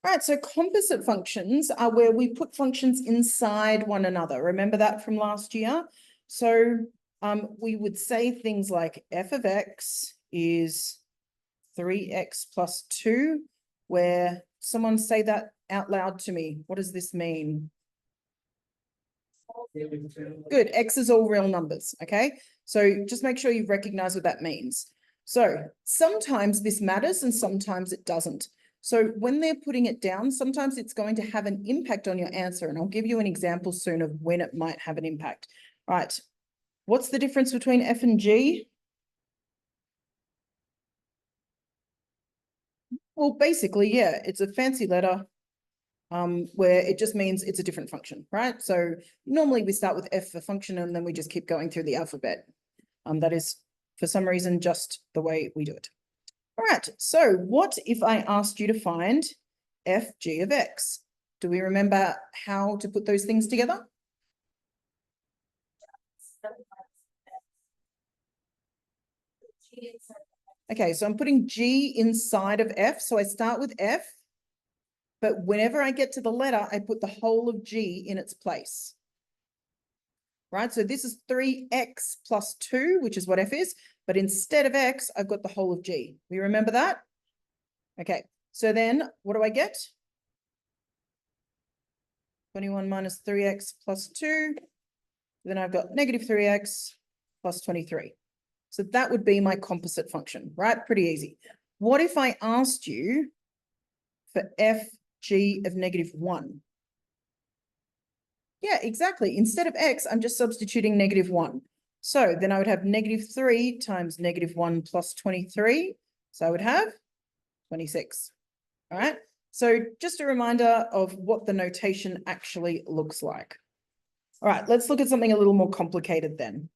All right, so composite functions are where we put functions inside one another. Remember that from last year? So we would say things like f of x is 3x plus 2, where someone say that out loud to me. What does this mean? Good, x is all real numbers, okay? So just make sure you recognize what that means. So sometimes this matters and sometimes it doesn't. So when they're putting it down, sometimes it's going to have an impact on your answer. And I'll give you an example soon of when it might have an impact. All right. What's the difference between F and G? Well, basically, yeah, it's a fancy letter where it just means it's a different function, right? So normally we start with F for function and then we just keep going through the alphabet. That is, for some reason, just the way we do it. All right, so what if I asked you to find fg of x? Do we remember how to put those things together? Okay, so I'm putting g inside of f. So I start with f, but whenever I get to the letter, I put the whole of g in its place. Right, so this is 3x plus 2, which is what f is. But instead of x, I've got the whole of g. We remember that? Okay, so then what do I get? 21 minus 3x plus 2. Then I've got negative 3x plus 23. So that would be my composite function, right? Pretty easy. What if I asked you for fg of negative 1? Yeah, exactly. Instead of x, I'm just substituting negative 1. So then I would have negative 3 times negative 1 plus 23. So I would have 26. All right. So just a reminder of what the notation actually looks like. All right, let's look at something a little more complicated then.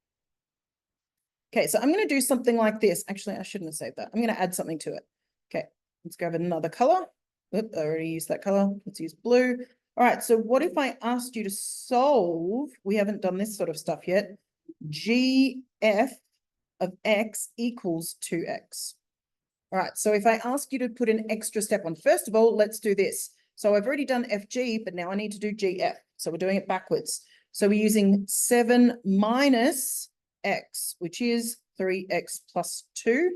Okay, so I'm going to do something like this. Actually, I shouldn't have saved that. I'm going to add something to it. Okay, let's grab another color. Oop, I already used that color. Let's use blue. All right, so what if I asked you to solve, we haven't done this sort of stuff yet, gf of x equals 2x. All right, so if I ask you to put an extra step on, first of all, let's do this. So I've already done fg, but now I need to do gf. So we're doing it backwards. So we're using 7 minus x, which is 3x plus 2.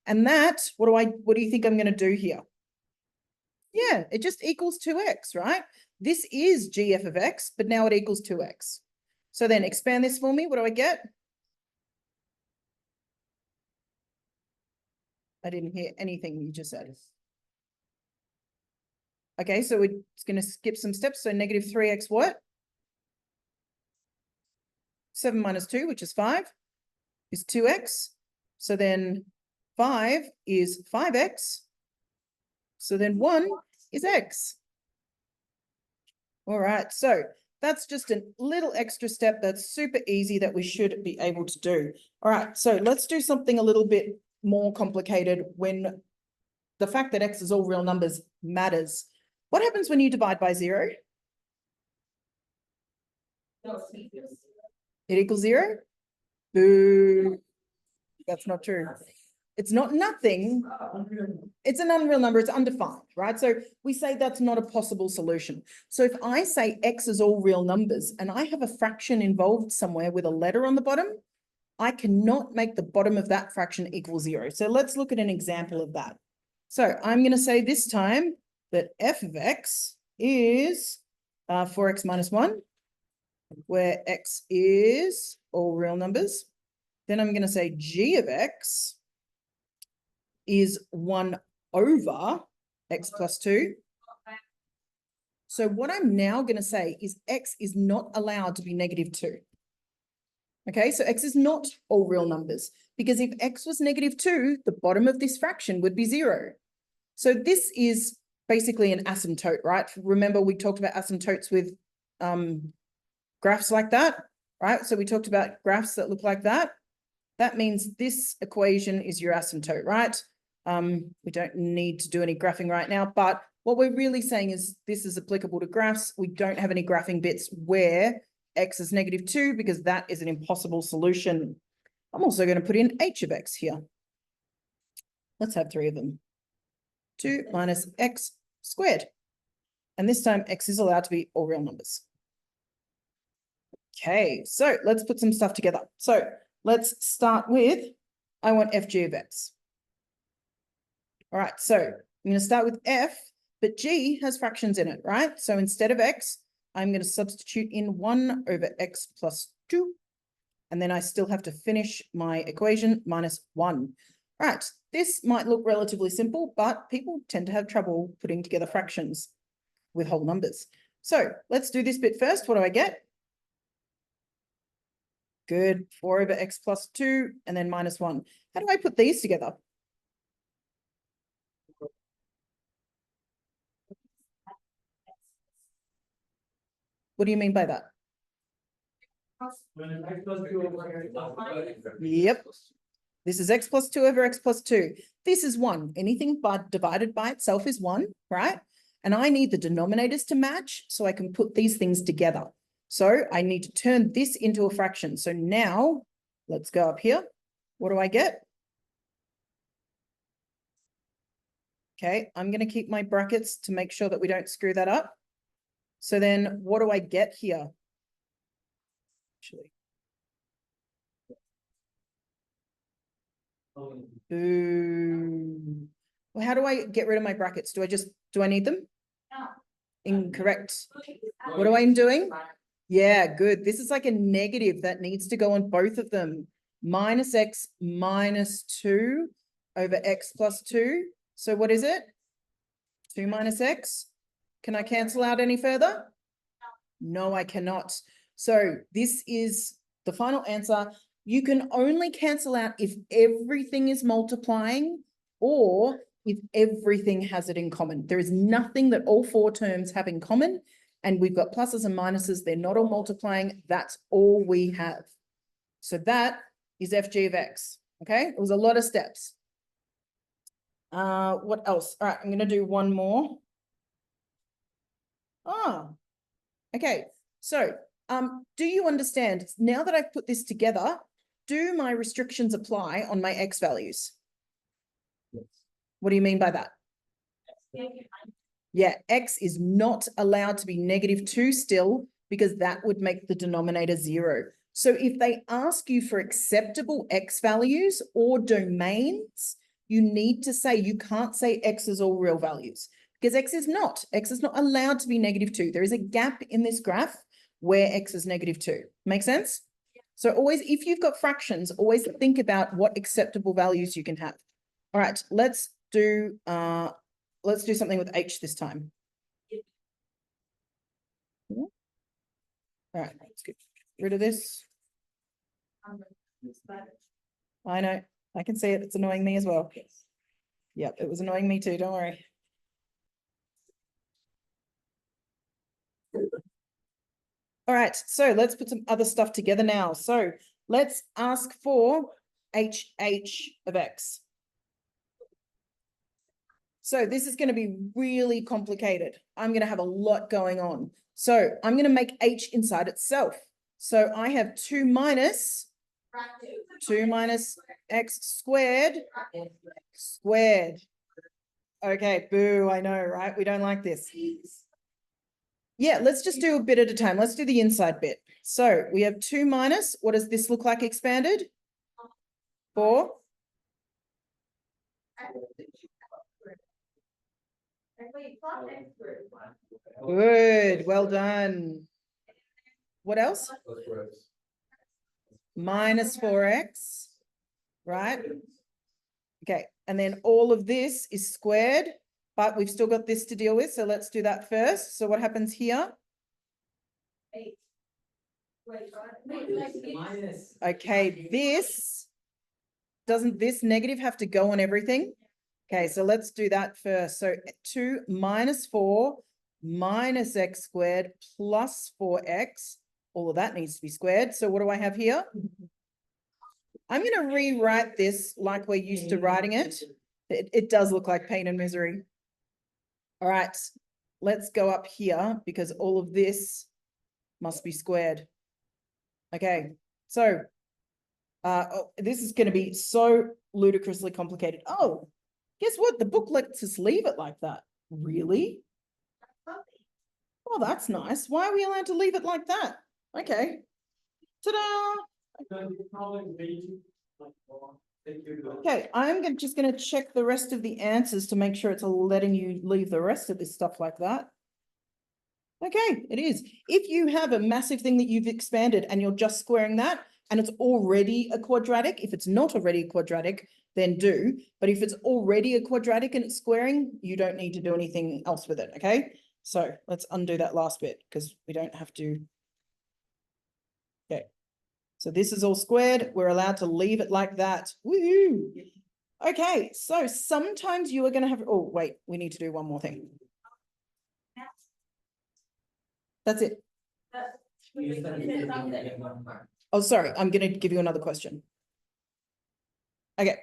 And that, what do you think I'm going to do here? Yeah, it just equals 2x, right? This is gf of x, but now it equals 2x. So then expand this for me. What do I get? I didn't hear anything you just said. Okay, so we're going to skip some steps. So negative 3x what? 7 minus 2, which is 5, is 2x. So then 5 is 5x. So then 1 is x. All right, so that's just a little extra step that's super easy that we should be able to do. All right, so let's do something a little bit more complicated when the fact that x is all real numbers matters. What happens when you divide by 0? It equals 0? Boo. That's not true. It's not nothing. It's an unreal number. It's undefined, right? So we say that's not a possible solution. So if I say x is all real numbers and I have a fraction involved somewhere with a letter on the bottom, I cannot make the bottom of that fraction equal 0. So let's look at an example of that. So I'm going to say this time that f of x is 4x minus 1, where x is all real numbers. Then I'm going to say g of x is 1 over x plus 2. So what I'm now going to say is x is not allowed to be negative 2. Okay, so x is not all real numbers, because if x was negative 2, the bottom of this fraction would be 0. So this is basically an asymptote, right? Remember, we talked about asymptotes with graphs like that, right? So we talked about graphs that look like that. That means this equation is your asymptote, right? We don't need to do any graphing right now, but what we're really saying is this is applicable to graphs. We don't have any graphing bits where x is negative 2 because that is an impossible solution. I'm also going to put in h of x here. Let's have 3 of them. 2 minus x squared. And this time X is allowed to be all real numbers. Okay, so let's put some stuff together. So let's start with, I want FG of X. All right, so I'm going to start with F, but G has fractions in it, right? So instead of X, I'm going to substitute in 1 over X plus 2. And then I still have to finish my equation minus 1. Right, this might look relatively simple, but people tend to have trouble putting together fractions with whole numbers. So let's do this bit first. What do I get? Good, 4 over X plus 2, and then minus 1. How do I put these together? What do you mean by that? Yep. This is X plus 2 over X plus 2. This is 1. Anything but divided by itself is 1, right? And I need the denominators to match so I can put these things together. So I need to turn this into a fraction. So now let's go up here. What do I get? Okay, I'm going to keep my brackets to make sure that we don't screw that up. So then what do I get here? Actually. Boo. Well, how do I get rid of my brackets? Do I need them? No. Incorrect. What am I doing? Yeah, good. This is like a negative that needs to go on both of them. Minus X minus 2 over X plus 2. So what is it? 2 minus X. Can I cancel out any further? No, I cannot. So this is the final answer. You can only cancel out if everything is multiplying or if everything has it in common. There is nothing that all 4 terms have in common. And we've got pluses and minuses. They're not all multiplying. That's all we have. So that is FG of X. Okay, it was a lot of steps. What else? All right, I'm going to do one more. Okay. So, do you understand now that I've put this together, do my restrictions apply on my X values? Yes. What do you mean by that? Yeah, X is not allowed to be -2 still because that would make the denominator 0. So if they ask you for acceptable X values or domains, you need to say, you can't say X is all real values because X is not allowed to be -2. There is a gap in this graph where X is -2. Make sense? Yeah. So always, if you've got fractions, always think about what acceptable values you can have. All right, let's do something with H this time. All right, let's get rid of this. I know, I can see it. It's annoying me as well. Yep, it was annoying me too. Don't worry. All right, so let's put some other stuff together now. So let's ask for HH of X. So this is going to be really complicated. I'm going to have a lot going on. So I'm going to make H inside itself. So I have 2 minus X squared. Okay, boo, I know, right? We don't like this. Yeah, let's just do a bit at a time. Let's do the inside bit. So we have 2 minus, what does this look like expanded? 4. Good, well done. What else? Minus 4x, right? Okay, and then all of this is squared, but we've still got this to deal with, so let's do that first. So what happens here? Okay, doesn't this negative have to go on everything? Okay, so let's do that first. So 2 minus 4 minus x squared plus 4x, all of that needs to be squared. So what do I have here? I'm going to rewrite this like we're used to writing it. It does look like pain and misery. All right, let's go up here because all of this must be squared. Okay, so this is going to be so ludicrously complicated. Oh, guess what? The book lets us leave it like that. Really? Oh, that's nice. Why are we allowed to leave it like that? Okay. Ta-da! Okay, I'm just going to check the rest of the answers to make sure it's letting you leave the rest of this stuff like that. Okay, it is. If you have a massive thing that you've expanded and you're just squaring that and it's already a quadratic, if it's not already a quadratic, then do. But if it's already a quadratic and it's squaring, you don't need to do anything else with it, okay? So let's undo that last bit because we don't have to. Okay, so this is all squared. We're allowed to leave it like that. Woohoo! Okay, so sometimes you are going to have, oh, wait, we need to do one more thing. That's it. Oh, sorry, I'm going to give you another question. Okay,